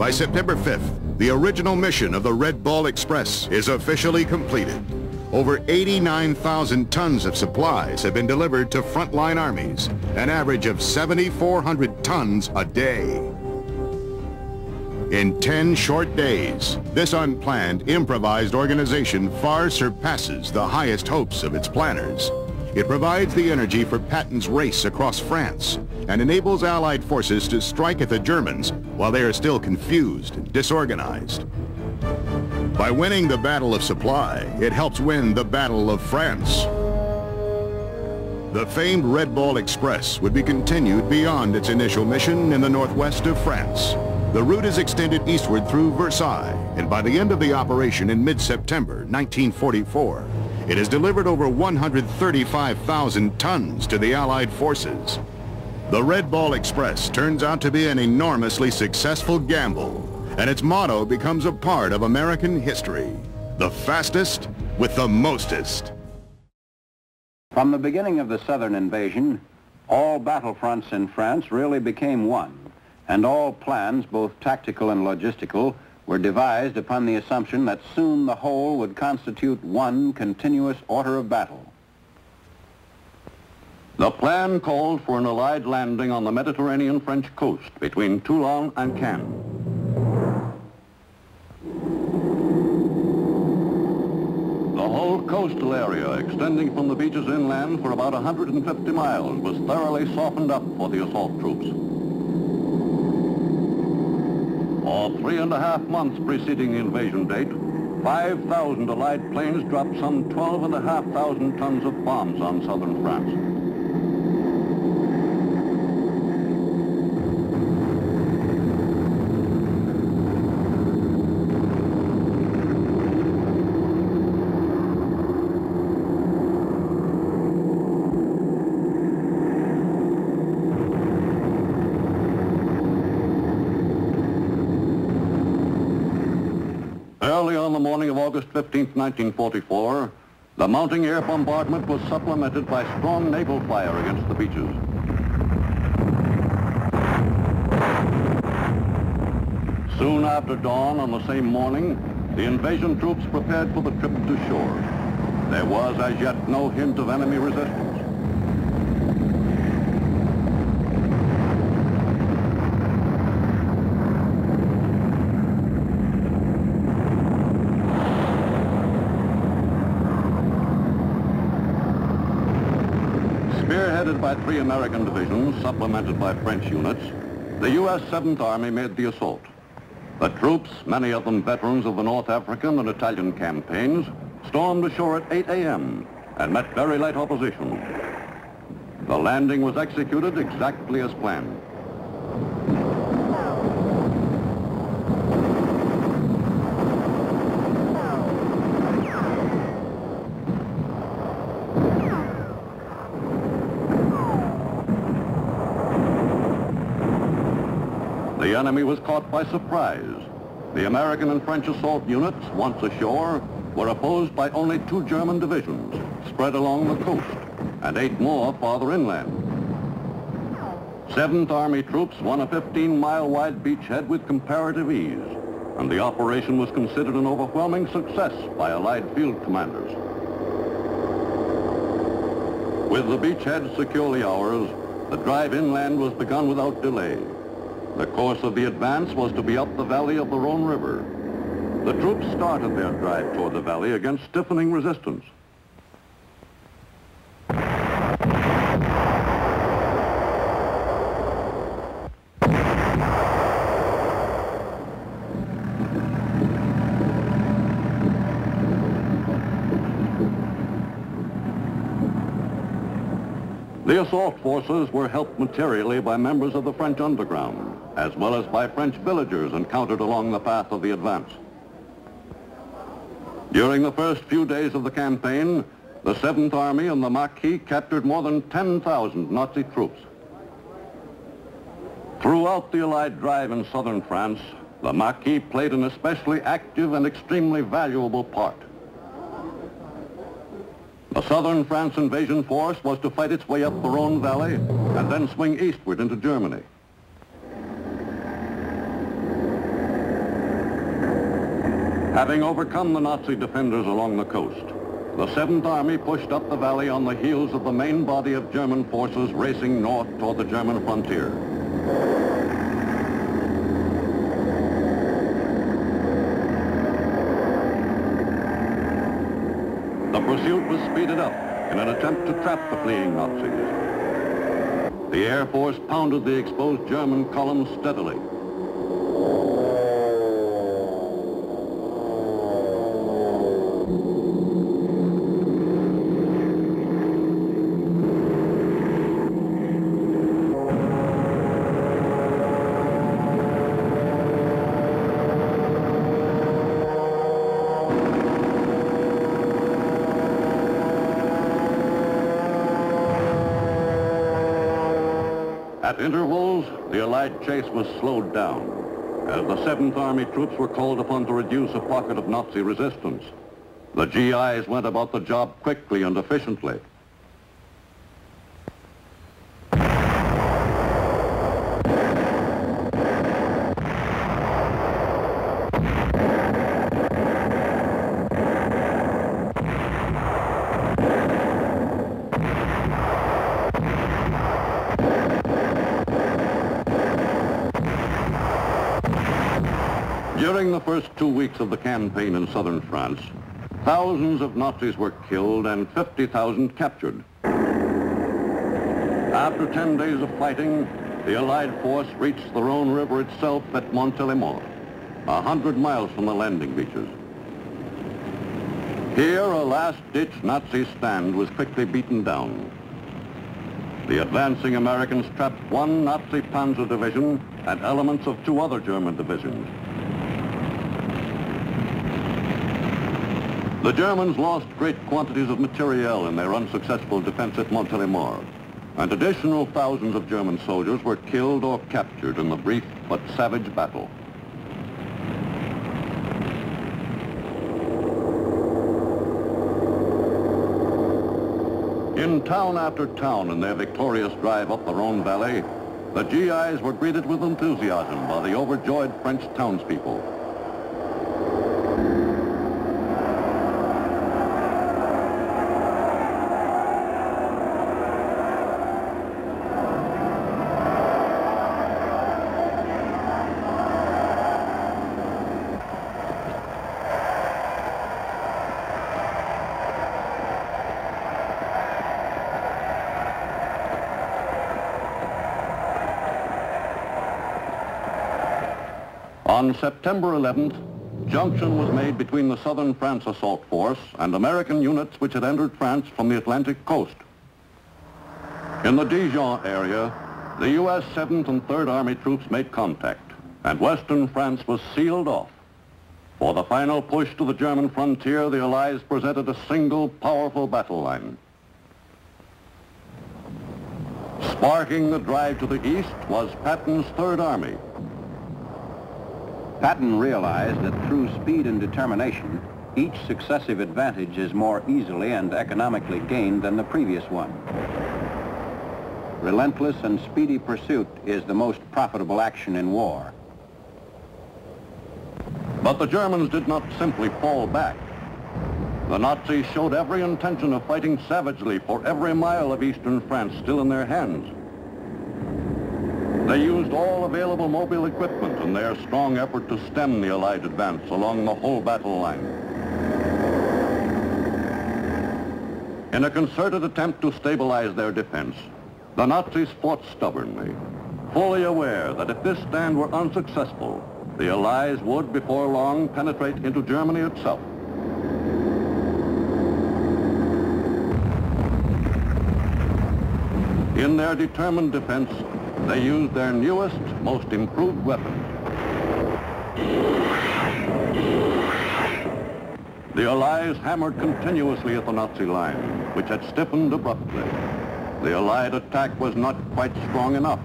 By September 5th, the original mission of the Red Ball Express is officially completed. Over 89,000 tons of supplies have been delivered to frontline armies, an average of 7,400 tons a day. In 10 short days, this unplanned, improvised organization far surpasses the highest hopes of its planners. It provides the energy for Patton's race across France and enables Allied forces to strike at the Germans while they are still confused and disorganized. By winning the Battle of Supply, it helps win the Battle of France. The famed Red Ball Express would be continued beyond its initial mission in the northwest of France. The route is extended eastward through Versailles, and by the end of the operation in mid-September 1944, it has delivered over 135,000 tons to the Allied forces. The Red Ball Express turns out to be an enormously successful gamble, and its motto becomes a part of American history: the fastest with the mostest. From the beginning of the Southern invasion, all battlefronts in France really became one, and all plans, both tactical and logistical, were devised upon the assumption that soon the whole would constitute one continuous order of battle. The plan called for an Allied landing on the Mediterranean French coast between Toulon and Cannes. The whole coastal area, extending from the beaches inland for about 150 miles, was thoroughly softened up for the assault troops. For 3.5 months preceding the invasion date, 5,000 Allied planes dropped some 12,500 tons of bombs on southern France. Early on the morning of August 15, 1944, the mounting air bombardment was supplemented by strong naval fire against the beaches. Soon after dawn on the same morning, the invasion troops prepared for the trip to shore. There was as yet no hint of enemy resistance. Spearheaded by 3 American divisions, supplemented by French units, the U.S. 7th Army made the assault. The troops, many of them veterans of the North African and Italian campaigns, stormed ashore at 8 a.m. and met very light opposition. The landing was executed exactly as planned. The enemy was caught by surprise. The American and French assault units, once ashore, were opposed by only 2 German divisions spread along the coast and 8 more farther inland. 7th Army troops won a 15-mile-wide beachhead with comparative ease, and the operation was considered an overwhelming success by Allied field commanders. With the beachhead securely ours, the drive inland was begun without delay. The course of the advance was to be up the valley of the Rhone River. The troops started their drive toward the valley against stiffening resistance. The assault forces were helped materially by members of the French underground, as well as by French villagers encountered along the path of the advance. During the first few days of the campaign, the 7th Army and the Maquis captured more than 10,000 Nazi troops. Throughout the Allied drive in southern France, the Maquis played an especially active and extremely valuable part. The southern France invasion force was to fight its way up the Rhone Valley and then swing eastward into Germany. Having overcome the Nazi defenders along the coast, the 7th Army pushed up the valley on the heels of the main body of German forces racing north toward the German frontier. The pursuit was speeded up in an attempt to trap the fleeing Nazis. The Air Force pounded the exposed German columns steadily. At intervals, the Allied chase was slowed down, as the 7th Army troops were called upon to reduce a pocket of Nazi resistance. The GIs went about the job quickly and efficiently. During the first 2 weeks of the campaign in southern France, thousands of Nazis were killed and 50,000 captured. After 10 days of fighting, the Allied force reached the Rhone River itself at Montélimar, 100 miles from the landing beaches. Here, a last-ditch Nazi stand was quickly beaten down. The advancing Americans trapped one Nazi panzer division and elements of 2 other German divisions. The Germans lost great quantities of materiel in their unsuccessful defense at Montélimar, and additional thousands of German soldiers were killed or captured in the brief but savage battle. In town after town in their victorious drive up the Rhone Valley, the GIs were greeted with enthusiasm by the overjoyed French townspeople. On September 11th, junction was made between the southern France assault force and American units which had entered France from the Atlantic coast. In the Dijon area, the U.S. 7th and 3rd Army troops made contact, and western France was sealed off. For the final push to the German frontier, the Allies presented a single powerful battle line. Sparking the drive to the east was Patton's 3rd Army. Patton realized that through speed and determination, each successive advantage is more easily and economically gained than the previous one. Relentless and speedy pursuit is the most profitable action in war. But the Germans did not simply fall back. The Nazis showed every intention of fighting savagely for every mile of eastern France still in their hands. They used all available mobile equipment in their strong effort to stem the Allied advance along the whole battle line. In a concerted attempt to stabilize their defense, the Nazis fought stubbornly, fully aware that if this stand were unsuccessful, the Allies would, before long, penetrate into Germany itself. In their determined defense, they used their newest, most improved weapons. The Allies hammered continuously at the Nazi line, which had stiffened abruptly. The Allied attack was not quite strong enough.